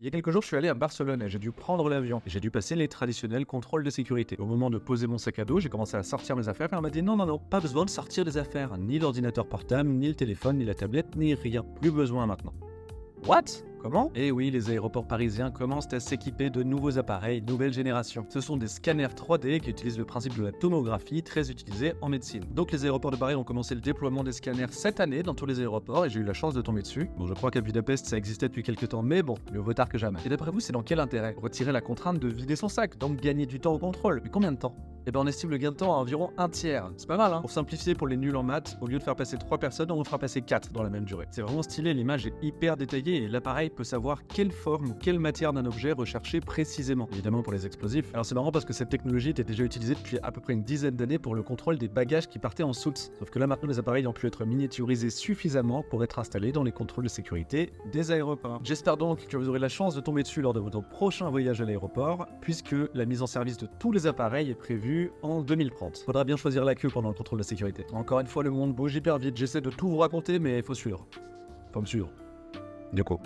Il y a quelques jours, je suis allé à Barcelone et j'ai dû prendre l'avion. Et j'ai dû passer les traditionnels contrôles de sécurité. Au moment de poser mon sac à dos, j'ai commencé à sortir mes affaires et on m'a dit non, pas besoin de sortir les affaires. Ni l'ordinateur portable, ni le téléphone, ni la tablette, ni rien. Plus besoin maintenant. What? Comment? Eh oui, les aéroports parisiens commencent à s'équiper de nouveaux appareils, nouvelle génération. Ce sont des scanners 3D qui utilisent le principe de la tomographie, très utilisé en médecine. Donc les aéroports de Paris ont commencé le déploiement des scanners cette année dans tous les aéroports et j'ai eu la chance de tomber dessus. Bon, je crois qu'à Budapest ça existait depuis quelques temps, mais bon, mieux vaut tard que jamais. Et d'après vous, c'est dans quel intérêt? Retirer la contrainte de vider son sac, donc gagner du temps au contrôle. Mais combien de temps? Eh ben on estime le gain de temps à environ un tiers. C'est pas mal, hein? Pour simplifier pour les nuls en maths, au lieu de faire passer 3 personnes, on en fera passer 4 dans la même durée. C'est vraiment stylé, l'image est hyper détaillée et l'appareil peut savoir quelle forme ou quelle matière d'un objet rechercher précisément, évidemment pour les explosifs. Alors c'est marrant parce que cette technologie était déjà utilisée depuis à peu près une dizaine d'années pour le contrôle des bagages qui partaient en soute. Sauf que là maintenant les appareils ont pu être miniaturisés suffisamment pour être installés dans les contrôles de sécurité des aéroports. J'espère donc que vous aurez la chance de tomber dessus lors de votre prochain voyage à l'aéroport, puisque la mise en service de tous les appareils est prévue en 2030. Faudra bien choisir la queue pendant le contrôle de sécurité. Encore une fois, le monde bouge hyper vite, j'essaie de tout vous raconter, mais faut suivre. Faut me suivre. Du coup.